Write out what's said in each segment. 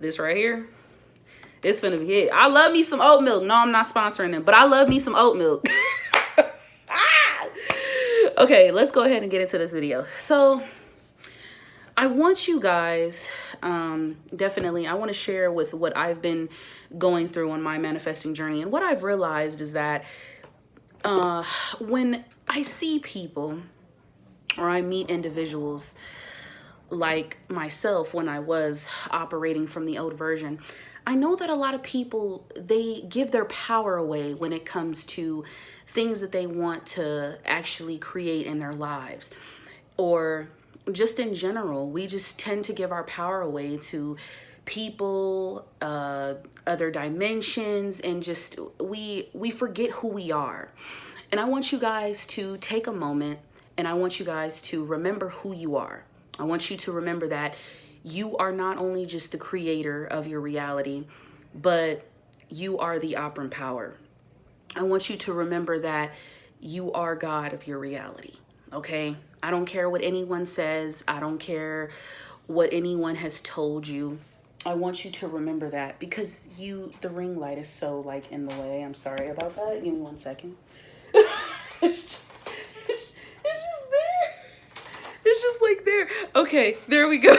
This right here. It's finna be it. I love me some oat milk. No, I'm not sponsoring them, but I love me some oat milk. Okay, let's go ahead and get into this video. So I want you guys, definitely, I want to share with what I've been going through on my manifesting journey. And what I've realized is that when I see people or I meet individuals like myself when I was operating from the old version, I know that a lot of people, they give their power away when it comes to things that they want to actually create in their lives, or just in general. We just tend to give our power away to people, other dimensions, and just we forget who we are. And I want you guys to take a moment, and I want you guys to remember who you are. I want you to remember that you are not only just the creator of your reality, but you are the operant power. I want you to remember that you are God of your reality, okay? I don't care what anyone says. I don't care what anyone has told you. I want you to remember that, because the ring light is so like in the way. I'm sorry about that. Give me 1 second. it's just there. It's just like there. Okay, there we go.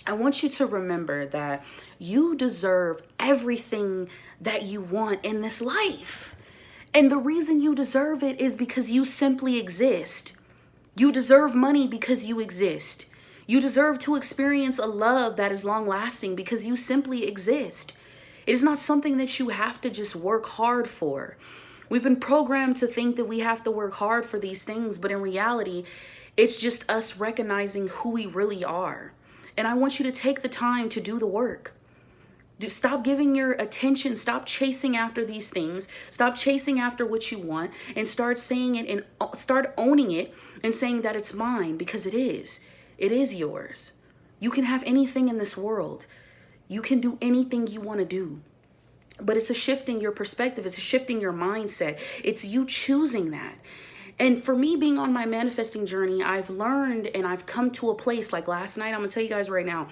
I want you to remember that you deserve everything that you want in this life. And the reason you deserve it is because you simply exist. You deserve money because you exist. You deserve to experience a love that is long lasting because you simply exist. It is not something that you have to just work hard for. We've been programmed to think that we have to work hard for these things, but in reality, it's just us recognizing who we really are. And I want you to take the time to do the work. Stop giving your attention, stop chasing after these things, stop chasing after what you want, and start saying it and start owning it and saying that it's mine, because it is. It is yours. You can have anything in this world. You can do anything you want to do. But it's a shift in your perspective. It's a shift in your mindset. It's you choosing that. And for me, being on my manifesting journey, I've learned and I've come to a place like last night. I'm going to tell you guys right now,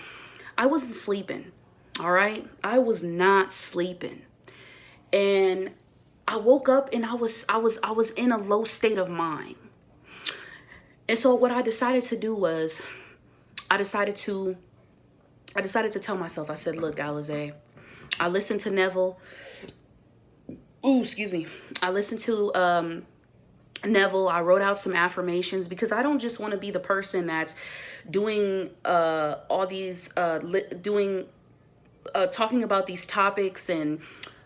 I wasn't sleeping. All right. I was not sleeping. And I woke up and I was in a low state of mind. And so what I decided to do was I decided to tell myself, I said, look, Alizé, I listened to Neville. Ooh, excuse me. I listened to Neville. I wrote out some affirmations, because I don't just want to be the person that's doing all these talking about these topics and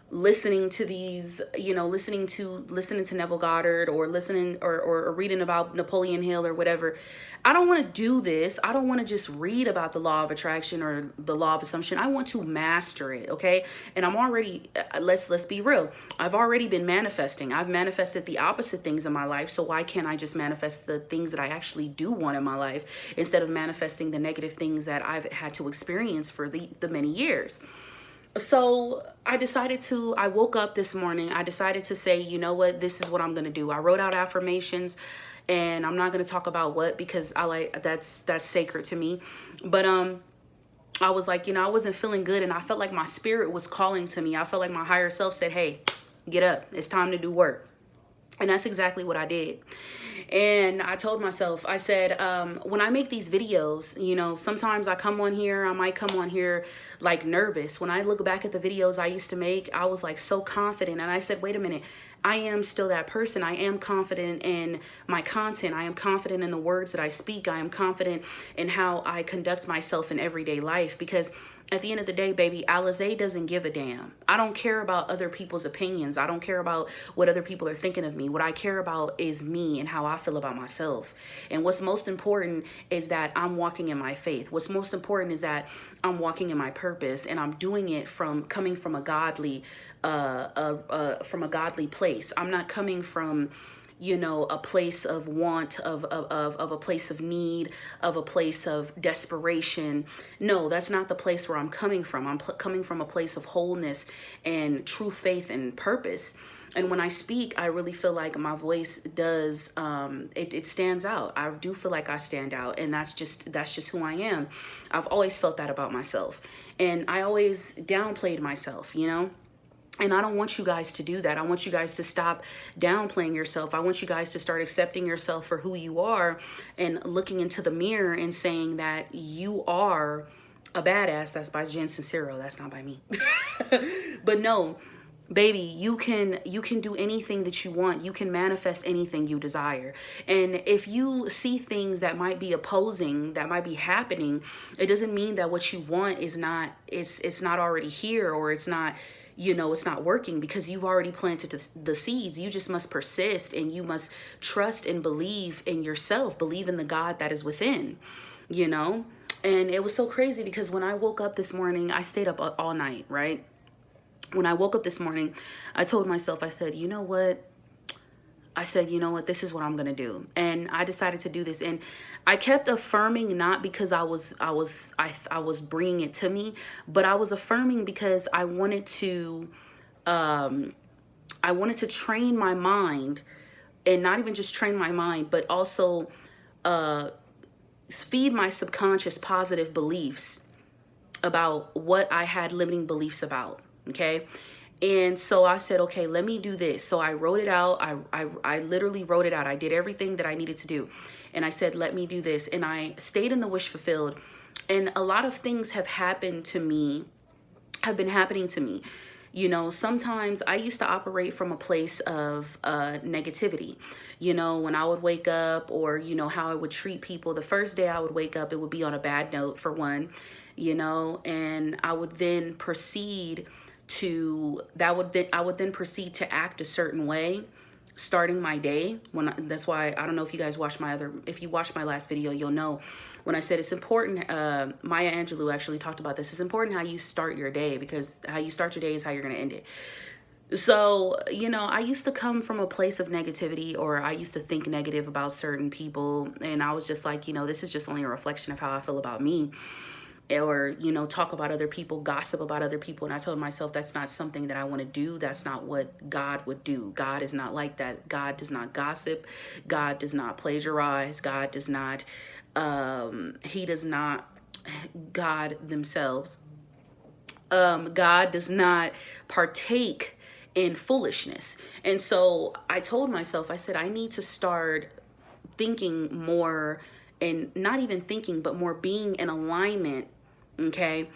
listening to these, listening to Neville Goddard, or listening or reading about Napoleon Hill or whatever. I don't want to do this. I don't want to just read about the law of attraction or the law of assumption. I want to master it, okay? And I'm already, let's be real. I've already been manifesting. I've manifested the opposite things in my life. So why can't I just manifest the things that I actually do want in my life, instead of manifesting the negative things that I've had to experience for the many years? So I woke up this morning. I decided to say, you know what, this is what I'm going to do. I wrote out affirmations, and I'm not going to talk about what, because that's sacred to me. But I was like, I wasn't feeling good, and I felt like my spirit was calling to me. I felt like my higher self said, hey, get up. It's time to do work. And that's exactly what I did. And I told myself, I said, when I make these videos, sometimes I might come on here like nervous. When I look back at the videos I used to make, I was like so confident. And I said, wait a minute, I am still that person. I am confident in my content. I am confident in the words that I speak. I am confident in how I conduct myself in everyday life, because at the end of the day, baby, Alizé doesn't give a damn. I don't care about other people's opinions. I don't care about what other people are thinking of me. What I care about is me and how I feel about myself. And what's most important is that I'm walking in my faith. What's most important is that I'm walking in my purpose, and I'm doing it coming from a godly place. I'm not coming from a place of want, of a place of need, of a place of desperation. No, that's not the place where I'm coming from. I'm coming from a place of wholeness and true faith and purpose. And when I speak, I really feel like my voice does, it stands out. I do feel like I stand out, and that's just who I am. I've always felt that about myself, and I always downplayed myself, you know? And I don't want you guys to do that. I want you guys to stop downplaying yourself. I want you guys to start accepting yourself for who you are and looking into the mirror and saying that you are a badass. That's by Jen Sincero. That's not by me. But no, baby, you can do anything that you want. You can manifest anything you desire. And if you see things that might be opposing, that might be happening, it doesn't mean that what you want is not, it's not already here, or it's not, you know, it's not working, because you've already planted the seeds. You just must persist, and you must trust and believe in yourself, believe in the God that is within, you know? And it was so crazy because when I woke up this morning, I stayed up all night, right? When I woke up this morning, I told myself, I said, you know what? This is what I'm going to do. And I decided to do this. And I kept affirming, not because I was bringing it to me, but I was affirming because I wanted to train my mind, and not even just train my mind, but also feed my subconscious positive beliefs about what I had limiting beliefs about. Okay. And so I said, okay, let me do this. So I wrote it out. I literally wrote it out. I did everything that I needed to do. And I said, let me do this. And I stayed in the wish fulfilled. And a lot of things have happened to me, have been happening to me. You know, sometimes I used to operate from a place of negativity. You know, when I would wake up, or, you know, how I would treat people. The first day I would wake up, it would be on a bad note, for one, you know, and I would then proceed to proceed to act a certain way starting my day. That's why I don't know if you guys watched if you watched my last video, you'll know when I said it's important. Maya Angelou actually talked about this. It's important how you start your day, because how you start your day is how you're going to end it. So, you know, I used to come from a place of negativity, or I used to think negative about certain people. And I was just like, you know, this is just only a reflection of how I feel about me. Or, you know, talk about other people, gossip about other people. And I told myself, that's not something that I want to do. That's not what God would do. God is not like that. God does not gossip. God does not plagiarize. God does not, he does not, God themselves, God does not partake in foolishness. And so I told myself, I said, I need to start thinking more, and not even thinking, but more being in alignment, okay,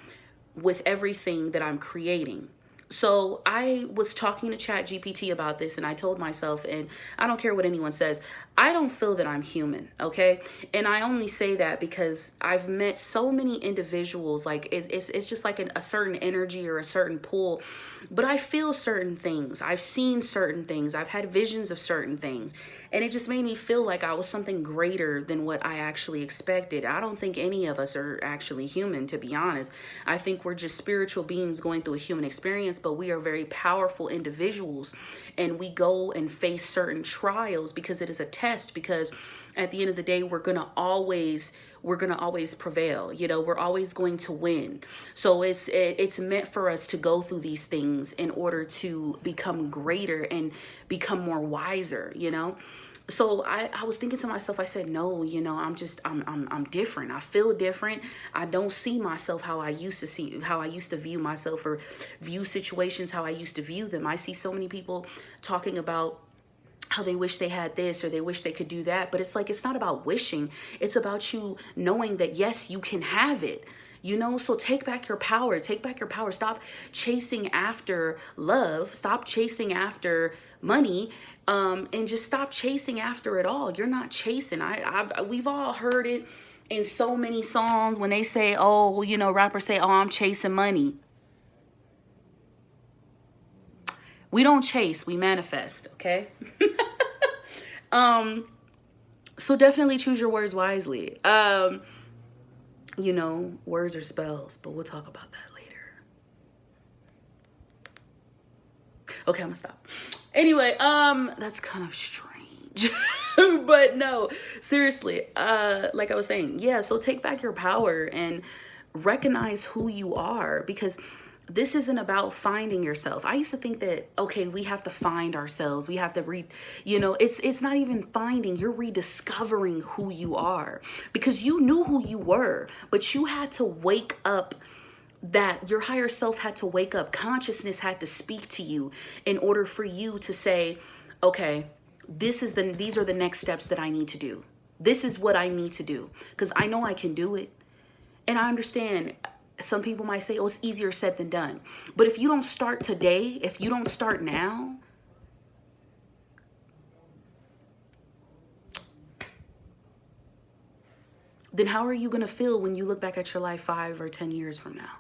with everything that I'm creating. So I was talking to ChatGPT about this, and I told myself, and I don't care what anyone says, I don't feel that I'm human, okay? And I only say that because I've met so many individuals, like it's just like a certain energy or a certain pull, but I feel certain things. I've seen certain things. I've had visions of certain things. And it just made me feel like I was something greater than what I actually expected. I don't think any of us are actually human, to be honest. I think we're just spiritual beings going through a human experience, but we are very powerful individuals. And we go and face certain trials because it is a test, because at the end of the day, we're going to always prevail. You know, we're always going to win. So it's meant for us to go through these things in order to become greater and become more wiser, you know? So I was thinking to myself, I said, no, you know, I'm different. I feel different. I don't see myself how I used to view myself, or view situations how I used to view them. I see so many people talking about how they wish they had this, or they wish they could do that. But it's like, it's not about wishing. It's about you knowing that, yes, you can have it. You know, so take back your power. Take back your power. Stop chasing after love. Stop chasing after money. And just stop chasing after it all. You're not chasing. We've all heard it in so many songs when they say, oh, you know, rappers say, oh, I'm chasing money. We don't chase, we manifest, okay? So definitely choose your words wisely. You know, words are spells, but we'll talk about that later. Okay, I'm gonna stop. Anyway, that's kind of strange. But no, seriously, like I was saying, yeah, so take back your power and recognize who you are, because this isn't about finding yourself. I used to think that, okay, we have to find ourselves. We have to it's not even finding, you're rediscovering who you are, because you knew who you were, but you had to wake up. That your higher self had to wake up. Consciousness had to speak to you in order for you to say, okay, these are the next steps that I need to do. This is what I need to do, because I know I can do it. And I understand some people might say, oh, it's easier said than done. But if you don't start today, if you don't start now, then how are you going to feel when you look back at your life 5 or 10 years from now?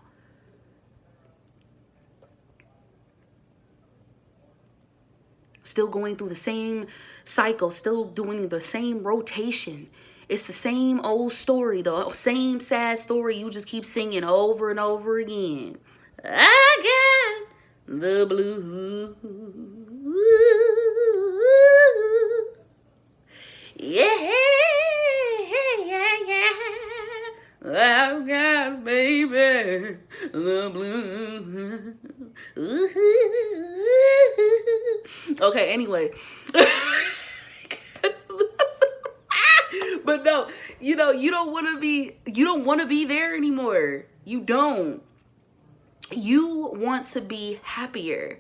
Still going through the same cycle, still doing the same rotation. It's the same old story, the same sad story you just keep singing over and over again. I got the blues. Yeah, yeah, yeah. I've got, baby, the blues. Okay, anyway. But no, you don't want to be there anymore. You don't. You want to be happier.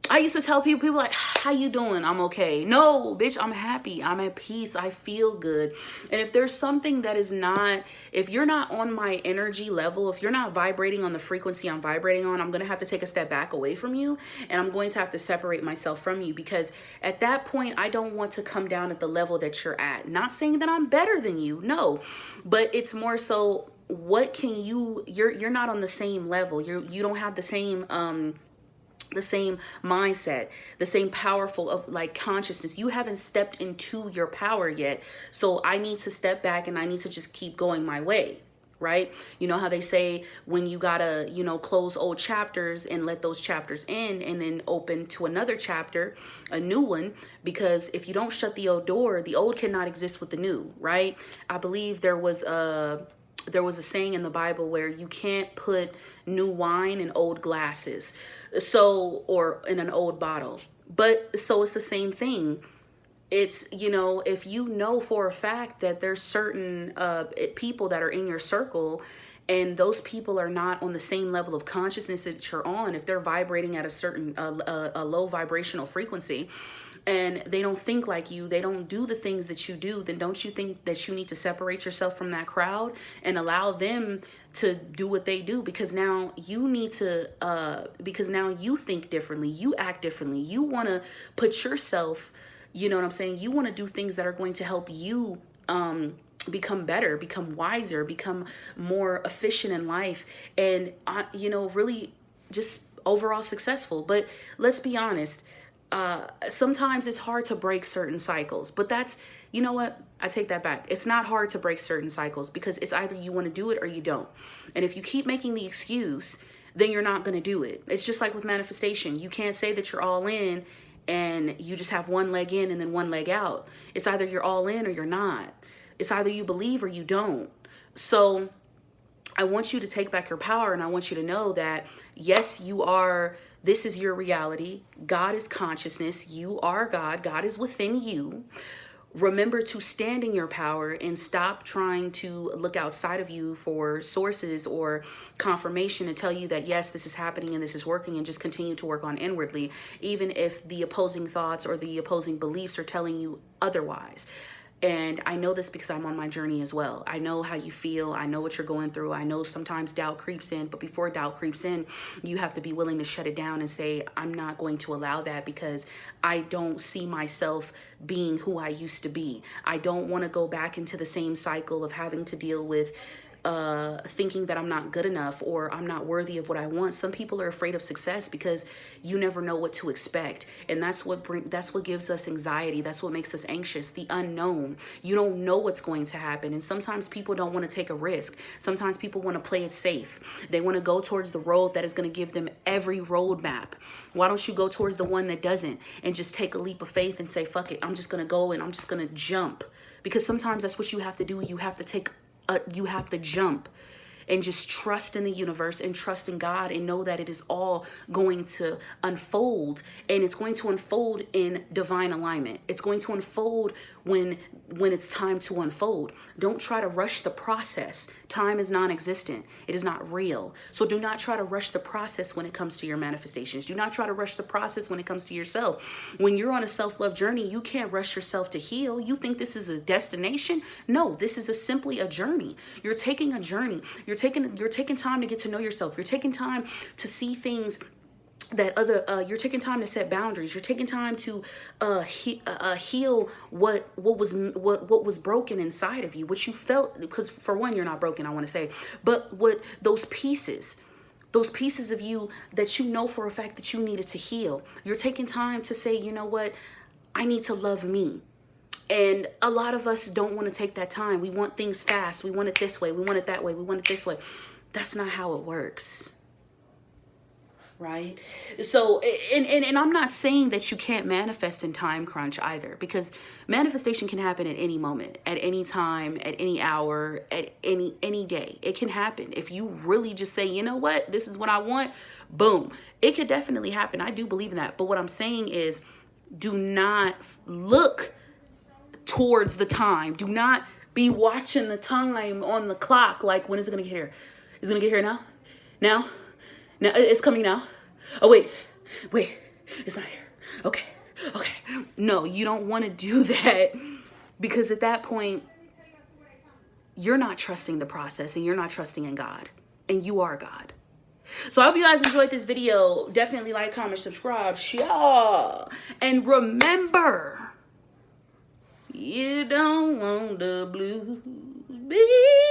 I used to tell people like, how you doing? I'm okay. No, bitch, I'm happy. I'm at peace. I feel good. And if there's something that is not, if you're not on my energy level, if you're not vibrating on the frequency I'm vibrating on, I'm going to have to take a step back away from you. And I'm going to have to separate myself from you, because at that point, I don't want to come down at the level that you're at. Not saying that I'm better than you. No, but it's more so, what can you're not on the same level. You don't have the same mindset, the same powerful of like consciousness. You haven't stepped into your power yet. So I need to step back and I need to just keep going my way. Right? You know how they say when you gotta, close old chapters and let those chapters end and then open to another chapter, a new one, because if you don't shut the old door, the old cannot exist with the new, right? I believe there was a saying in the Bible where you can't put new wine in old glasses. So, or in an old bottle. But so it's the same thing. It's, if you know for a fact that there's certain people that are in your circle, and those people are not on the same level of consciousness that you're on, if they're vibrating at a certain a low vibrational frequency, and they don't think like you, they don't do the things that you do, then don't you think that you need to separate yourself from that crowd and allow them to do what they do? Because now you need to, because now you think differently, you act differently, you want to put yourself, you know what I'm saying? You want to do things that are going to help you become better, become wiser, become more efficient in life, and, really just overall successful. But let's be honest. Sometimes it's hard to break certain cycles, but that's, you know what? I take that back. It's not hard to break certain cycles, because it's either you want to do it or you don't. And if you keep making the excuse, then you're not going to do it. It's just like with manifestation. You can't say that you're all in and you just have one leg in and then one leg out. It's either you're all in or you're not. It's either you believe or you don't. So I want you to take back your power, and I want you to know that, yes, you are. This is your reality. God is consciousness. You are God. God is within you. Remember to stand in your power and stop trying to look outside of you for sources or confirmation to tell you that, yes, this is happening and this is working, and just continue to work on inwardly, even if the opposing thoughts or the opposing beliefs are telling you otherwise. And I know this because I'm on my journey as well. I know how you feel. I know what you're going through. I know sometimes doubt creeps in, but before doubt creeps in, you have to be willing to shut it down and say, I'm not going to allow that, because I don't see myself being who I used to be. I don't want to go back into the same cycle of having to deal with thinking that I'm not good enough or I'm not worthy of what I want. Some people are afraid of success because you never know what to expect. And that's what gives us anxiety. That's what makes us anxious. The unknown. You don't know what's going to happen. And sometimes people don't want to take a risk. Sometimes people want to play it safe. They want to go towards the road that is going to give them every roadmap. Why don't you go towards the one that doesn't and just take a leap of faith and say, fuck it, I'm just going to go and I'm just going to jump? Because sometimes that's what you have to do. You have to jump. and just trust in the universe and trust in God and know that it is all going to unfold, and it's going to unfold in divine alignment. It's going to unfold when it's time to unfold. Don't try to rush the process. Time is non-existent. It is not real. So do not try to rush the process when it comes to your manifestations. Do not try to rush the process when it comes to yourself. When you're on a self-love journey, you can't rush yourself to heal. You think this is a destination? No, this is simply a journey. You're taking a journey. You're taking time to get to know yourself. You're taking time to see things that you're taking time to set boundaries. You're taking time to heal what was broken inside of you, what you felt, because for one, you're not broken, I want to say, but what those pieces of you that you know for a fact that you needed to heal. You're taking time to say, you know what, I need to love me. And a lot of us don't want to take that time. We want things fast. We want it this way. We want it that way. We want it this way. That's not how it works. Right? So, and I'm not saying that you can't manifest in time crunch either, because manifestation can happen at any moment, at any time, at any hour, at any day. It can happen. If you really just say, you know what, this is what I want, boom, it could definitely happen. I do believe in that. But what I'm saying is, do not look towards the time. Do not be watching the time on the clock. Like, when is it going to get here? Is it going to get here now? Now, it's coming now. Oh, wait, it's not here. Okay. No, you don't want to do that, because at that point, you're not trusting the process and you're not trusting in God, and you are God. So I hope you guys enjoyed this video. Definitely like, comment, subscribe, share. And remember, you don't want the blues, baby.